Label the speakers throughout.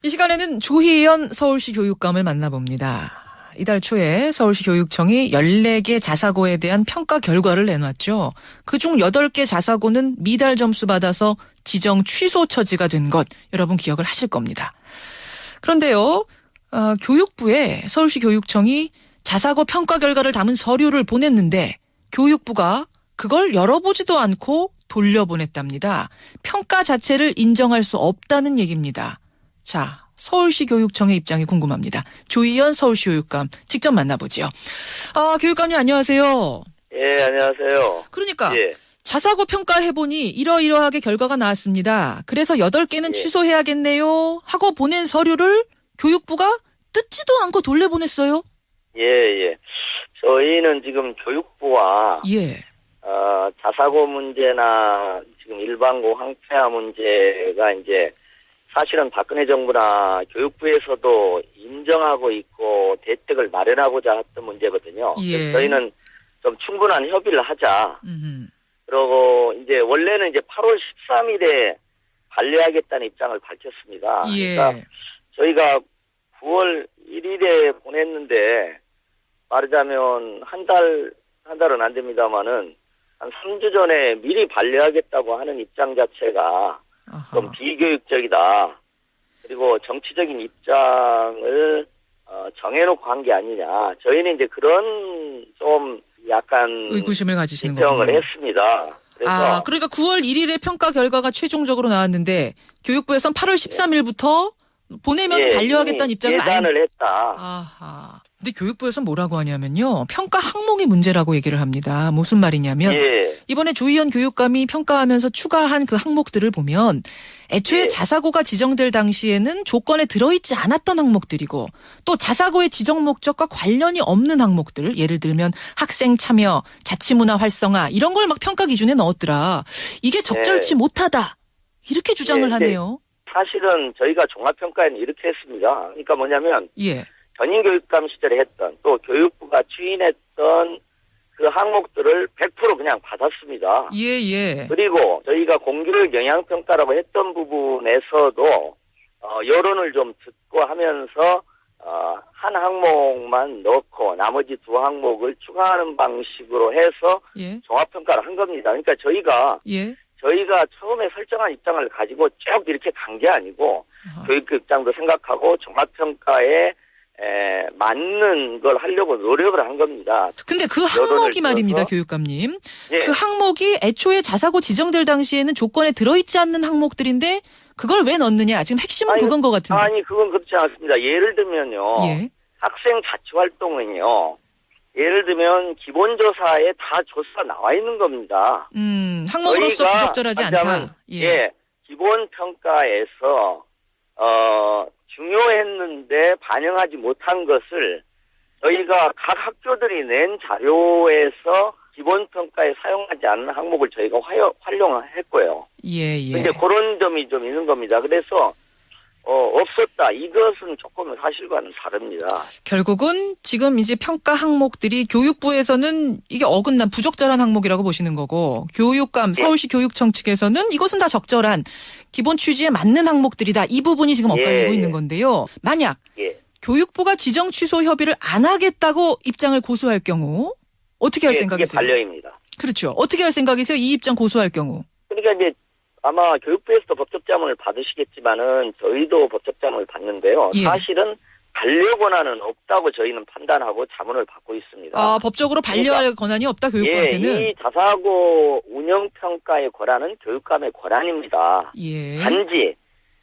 Speaker 1: 이 시간에는 조희연 서울시 교육감을 만나봅니다. 이달 초에 서울시 교육청이 14개 자사고에 대한 평가 결과를 내놨죠. 그중 8개 자사고는 미달 점수 받아서 지정 취소 처지가 된 것 여러분 기억을 하실 겁니다. 그런데요. 교육부에 서울시 교육청이 자사고 평가 결과를 담은 서류를 보냈는데 교육부가 그걸 열어보지도 않고 돌려보냈답니다. 평가 자체를 인정할 수 없다는 얘기입니다. 자, 서울시 교육청의 입장이 궁금합니다. 조희연 서울시 교육감 직접 만나보죠. 교육감님 안녕하세요.
Speaker 2: 예, 안녕하세요.
Speaker 1: 그러니까
Speaker 2: 예.
Speaker 1: 자사고 평가해보니 이러이러하게 결과가 나왔습니다. 그래서 8개는 취소해야겠네요 하고 보낸 서류를 교육부가 뜯지도 않고 돌려보냈어요.
Speaker 2: 예. 저희는 지금 교육부와 자사고 문제나 지금 일반고 황폐화 문제가 이제 사실은 박근혜 정부나 교육부에서도 인정하고 있고 대책을 마련하고자 했던 문제거든요. 그래서 저희는 좀 충분한 협의를 하자. 그러고 이제 원래는 이제 8월 13일에 반려하겠다는 입장을 밝혔습니다. 그러니까 저희가 9월 1일에 보냈는데 말하자면 한 달은 안 됩니다만은 한 3주 전에 미리 반려하겠다고 하는 입장 자체가 좀 비교육적이다. 그리고 정치적인 입장을 정해놓고 한 게 아니냐. 저희는 이제 그런 좀 약간
Speaker 1: 의구심을 가지시는
Speaker 2: 입장을
Speaker 1: 거군요.
Speaker 2: 했습니다. 그래서
Speaker 1: 그러니까 9월 1일에 평가 결과가 최종적으로 나왔는데 교육부에서는 8월 13일부터 보내면 반려하겠다는 입장을
Speaker 2: 예단을 했다.
Speaker 1: 아하. 근데 교육부에서는 뭐라고 하냐면요. 평가 항목이 문제라고 얘기를 합니다. 무슨 말이냐면 이번에 조희연 교육감이 평가하면서 추가한 그 항목들을 보면 애초에 자사고가 지정될 당시에는 조건에 들어있지 않았던 항목들이고 또 자사고의 지정 목적과 관련이 없는 항목들 예를 들면 학생 참여, 자치문화 활성화 이런 걸 막 평가 기준에 넣었더라. 이게 적절치 못하다. 이렇게 주장을 하네요.
Speaker 2: 사실은 저희가 종합평가에는 이렇게 했습니다. 그러니까 뭐냐면 전임 교육감 시절에 했던 또 교육부가 추인했던 그 항목들을 100% 그냥 받았습니다. 그리고 저희가 공교육 영향평가라고 했던 부분에서도 여론을 좀 듣고 하면서 한 항목만 넣고 나머지 2항목을 추가하는 방식으로 해서 종합평가를 한 겁니다. 그러니까 저희가 처음에 설정한 입장을 가지고 쭉 이렇게 간 게 아니고 교육부 입장도 생각하고 종합평가에 맞는 걸 하려고 노력을 한 겁니다.
Speaker 1: 근데 그 항목이 말입니다, 교육감님. 그 항목이 애초에 자사고 지정될 당시에는 조건에 들어있지 않는 항목들인데 그걸 왜 넣느냐. 지금 핵심은 그건 것 같은데.
Speaker 2: 아니, 그건 그렇지 않습니다. 예를 들면요. 학생 자치활동은요. 예를 들면 기본조사에 다 조사가 나와 있는 겁니다.
Speaker 1: 항목으로서 부적절하지 않다.
Speaker 2: 기본평가에서 중요했는데 반영하지 못한 것을 저희가 각 학교들이 낸 자료에서 기본평가에 사용하지 않는 항목을 저희가 활용했고요. 근데 그런 점이 좀 있는 겁니다. 그래서 없었다. 이것은 조금 사실과는 다릅니다.
Speaker 1: 결국은 지금 이제 평가 항목들이 교육부에서는 이게 어긋난 부적절한 항목이라고 보시는 거고 교육감, 서울시 교육청 측에서는 이것은 다 적절한 기본 취지에 맞는 항목들이다. 이 부분이 지금 엇갈리고 있는 건데요. 만약 교육부가 지정 취소 협의를 안 하겠다고 입장을 고수할 경우 어떻게 할 생각이세요?
Speaker 2: 그게 반려입니다.
Speaker 1: 그렇죠. 어떻게 할 생각이세요? 이 입장 고수할 경우.
Speaker 2: 그러니까 이제 아마 교육부에서도 법적 자문을 받으시겠지만은 저희도 법적 자문을 받는데요. 사실은 반려 권한은 없다고 저희는 판단하고 자문을 받고 있습니다.
Speaker 1: 법적으로 반려할 권한이 없다, 교육부한테는?
Speaker 2: 이 자사고 운영평가의 권한은 교육감의 권한입니다. 단지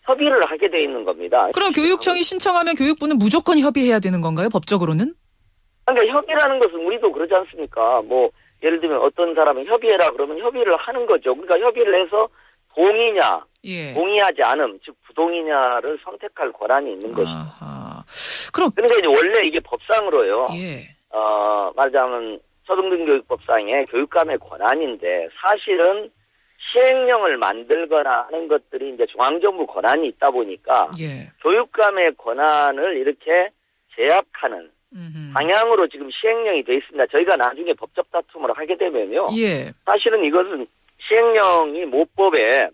Speaker 2: 협의를 하게 돼 있는 겁니다.
Speaker 1: 그럼 교육청이 신청하면 교육부는 무조건 협의해야 되는 건가요, 법적으로는?
Speaker 2: 그러니까 협의라는 것은 우리도 그러지 않습니까? 뭐 예를 들면 어떤 사람은 협의해라 그러면 협의를 하는 거죠. 그러니까 협의를 해서 동의냐, 동의하지 않음, 즉 부동의냐를 선택할 권한이 있는 것입니다. 그러니까 이제 원래 이게 법상으로요. 말하자면 초등등교육법상의 교육감의 권한인데 사실은 시행령을 만들거나 하는 것들이 이제 중앙정부 권한이 있다 보니까 교육감의 권한을 이렇게 제약하는 방향으로 지금 시행령이 돼 있습니다. 저희가 나중에 법적 다툼을 하게 되면요. 사실은 이것은 시행령이 모법에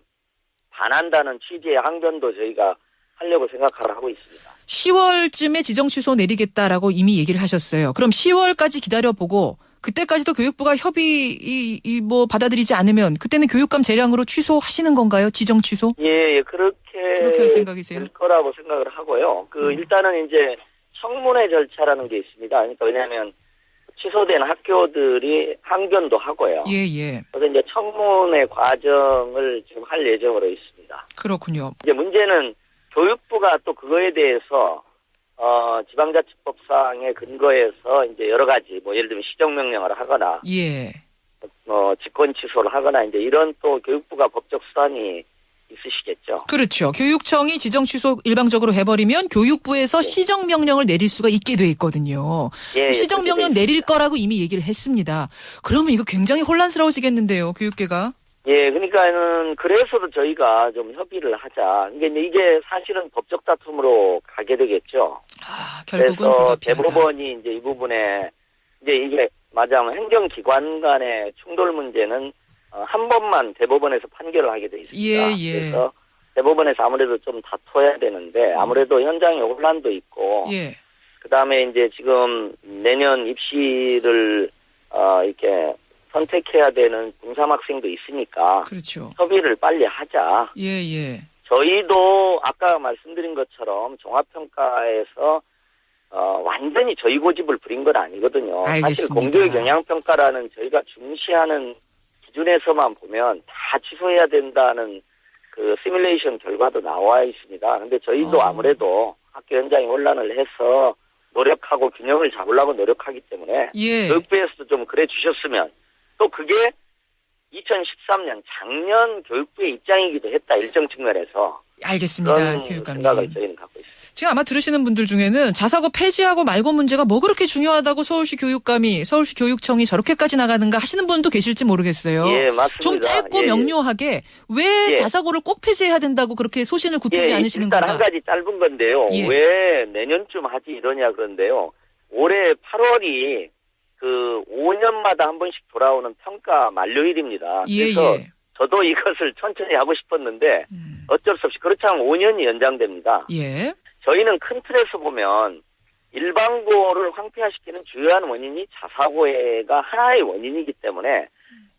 Speaker 2: 반한다는 취지의 항변도 저희가 하려고 생각하고 있습니다.
Speaker 1: 10월쯤에 지정 취소 내리겠다라고 이미 얘기를 하셨어요. 그럼 10월까지 기다려보고 그때까지도 교육부가 협의 뭐 받아들이지 않으면 그때는 교육감 재량으로 취소하시는 건가요? 지정 취소?
Speaker 2: 예, 그렇게
Speaker 1: 할 생각이세요?
Speaker 2: 될 거라고 생각을 하고요. 일단은 이제 청문회 절차라는 게 있습니다. 그러니까 왜냐하면 취소된 학교들이 항변도 하고요.
Speaker 1: 예.
Speaker 2: 그래서 이제 청문회 과정을 지금 할 예정으로 있습니다.
Speaker 1: 그렇군요.
Speaker 2: 이제 문제는 교육부가 또 그거에 대해서 지방자치법상의 근거에서 이제 여러 가지 뭐 예를 들면 시정명령을 하거나
Speaker 1: 예.
Speaker 2: 직권 취소를 하거나 이제 이런 또 교육부가 법적 수단이 있으시겠죠.
Speaker 1: 그렇죠. 교육청이 지정 취소 일방적으로 해버리면 교육부에서 시정명령을 내릴 수가 있게 돼 있거든요.
Speaker 2: 예,
Speaker 1: 시정명령 내릴 거라고 이미 얘기를 했습니다. 그러면 이거 굉장히 혼란스러워지겠는데요, 교육계가.
Speaker 2: 예, 그러니까는 그래서도 저희가 좀 협의를 하자. 이게 사실은 법적 다툼으로 가게 되겠죠.
Speaker 1: 결국은
Speaker 2: 그래서
Speaker 1: 불가피하다.
Speaker 2: 대법원이 이제 이 부분에 이제 이게 맞아면 행정기관 간의 충돌 문제는 한 번만 대법원에서 판결을 하게 돼 있습니다.
Speaker 1: 예.
Speaker 2: 그래서 대법원에서 아무래도 좀 다퉈야 되는데 아무래도 현장에 혼란도 있고, 그다음에 이제 지금 내년 입시를 이렇게 선택해야 되는 중3 학생도 있으니까
Speaker 1: 그렇죠.
Speaker 2: 협의를 빨리 하자.
Speaker 1: 예.
Speaker 2: 저희도 아까 말씀드린 것처럼 종합평가에서 완전히 저희 고집을 부린 건 아니거든요.
Speaker 1: 알겠습니다.
Speaker 2: 사실 공교육 영향평가라는 저희가 중시하는 기준에서만 보면 다 취소해야 된다는 그 시뮬레이션 결과도 나와 있습니다. 근데 저희도 아무래도 학교 현장에 혼란을 해서 노력하고 균형을 잡으려고 노력하기 때문에 교육부에서도 좀 그래 주셨으면, 또 그게 2013년 작년 교육부의 입장이기도 했다, 일정 측면에서.
Speaker 1: 알겠습니다.
Speaker 2: 그런
Speaker 1: 교육감님.
Speaker 2: 생각을 저희는 갖고 있습니다.
Speaker 1: 지금 아마 들으시는 분들 중에는 자사고 폐지하고 말고 문제가 뭐 그렇게 중요하다고 서울시 교육감이, 서울시 교육청이 저렇게까지 나가는가 하시는 분도 계실지 모르겠어요.
Speaker 2: 예, 맞습니다.
Speaker 1: 좀 짧고 명료하게 왜 자사고를 꼭 폐지해야 된다고 그렇게 소신을 굽히지 않으시는 건가?
Speaker 2: 일단 한 가지 짧은 건데요. 왜 내년쯤 하지 이러냐 그런데요. 올해 8월이 그 5년마다 한 번씩 돌아오는 평가 만료일입니다. 그래서 저도 이것을 천천히 하고 싶었는데 어쩔 수 없이 그렇지 않으면 5년이 연장됩니다. 저희는 큰 틀에서 보면 일반고를 황폐화시키는 주요한 원인이 자사고가 하나의 원인이기 때문에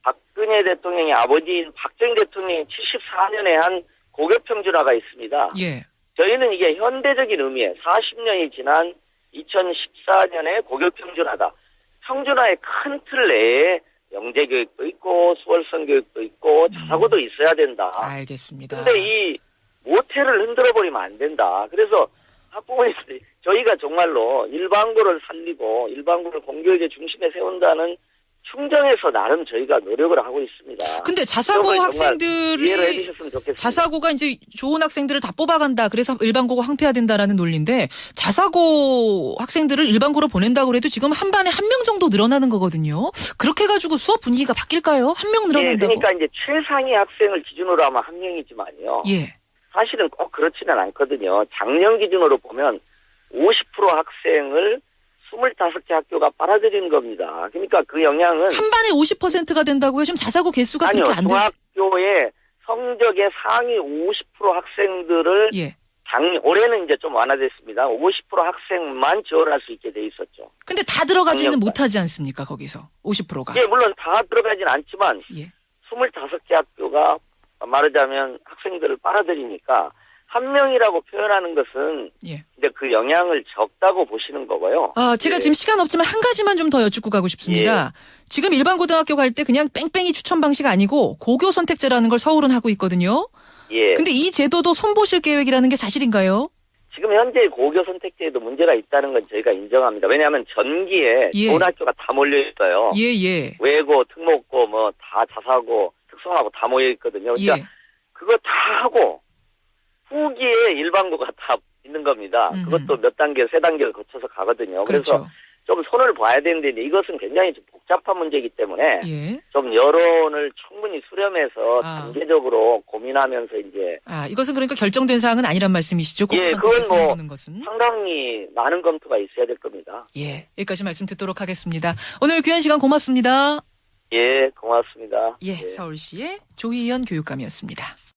Speaker 2: 박근혜 대통령의 아버지인 박정희 대통령이 74년에 한 고교평준화가 있습니다. 저희는 이게 현대적인 의미의 40년이 지난 2014년에 고교평준화다. 평준화의 큰 틀 내에 영재교육도 있고 수월성 교육도 있고 자사고도 있어야 된다.
Speaker 1: 알겠습니다.
Speaker 2: 근데 이 모태를 흔들어버리면 안 된다. 그래서 학부모님들이 저희가 정말로 일반고를 살리고 일반고를 공교육의 중심에 세운다는 충정에서 나름 저희가 노력을 하고 있습니다.
Speaker 1: 근데 자사고 학생들이
Speaker 2: 이해를 해주셨으면 좋겠습니다.
Speaker 1: 자사고가 이제 좋은 학생들을 다 뽑아간다. 그래서 일반고가 황폐화된다라는 논리인데 자사고 학생들을 일반고로 보낸다고 해도 지금 한 반에 한 명 정도 늘어나는 거거든요. 그렇게 해가지고 수업 분위기가 바뀔까요? 한 명 늘어난다고.
Speaker 2: 그러니까 이제 최상위 학생을 기준으로 하면 한 명이지만요. 사실은 꼭 그렇지는 않거든요. 작년 기준으로 보면 50% 학생을 25개 학교가 빨아들이는 겁니다. 그러니까 그 영향은
Speaker 1: 한 반에 50%가 된다고요? 지금 자사고 개수가 그렇게 안 돼요.
Speaker 2: 중학교의 성적의 상위 50% 학생들을 올해는 이제 좀 완화됐습니다. 50% 학생만 지원할 수 있게 돼 있었죠.
Speaker 1: 근데 다 들어가지는 못하지 않습니까? 거기서 50%가.
Speaker 2: 물론 다 들어가진 않지만 25개 학교가 말하자면 학생들을 빨아들이니까 한 명이라고 표현하는 것은 근데 그 영향을 적다고 보시는 거고요.
Speaker 1: 제가 지금 시간 없지만 한 가지만 좀 더 여쭙고 가고 싶습니다. 지금 일반 고등학교 갈 때 그냥 뺑뺑이 추천 방식 아니고 고교 선택제라는 걸 서울은 하고 있거든요. 근데 이 제도도 손보실 계획이라는 게 사실인가요?
Speaker 2: 지금 현재 고교 선택제에도 문제가 있다는 건 저희가 인정합니다. 왜냐하면 전기에 좋은 학교가 다 몰려 있어요. 외고, 특목고, 뭐 다 자사고, 특성하고 다 모여 있거든요. 그러니까 그거 다 하고 후기에 일반고가 다 있는 겁니다. 그것도 몇 단계, 세 단계를 거쳐서 가거든요. 그래서 좀 손을 봐야 되는데 이것은 굉장히 좀 복잡한 문제이기 때문에 좀 여론을 충분히 수렴해서 단계적으로 고민하면서 이제
Speaker 1: 이것은 그러니까 결정된 사항은 아니란 말씀이시죠?
Speaker 2: 그건 뭐 상당히 많은 검토가 있어야 될 겁니다.
Speaker 1: 여기까지 말씀 듣도록 하겠습니다. 오늘 귀한 시간 고맙습니다.
Speaker 2: 고맙습니다.
Speaker 1: 서울시의 조희연 교육감이었습니다.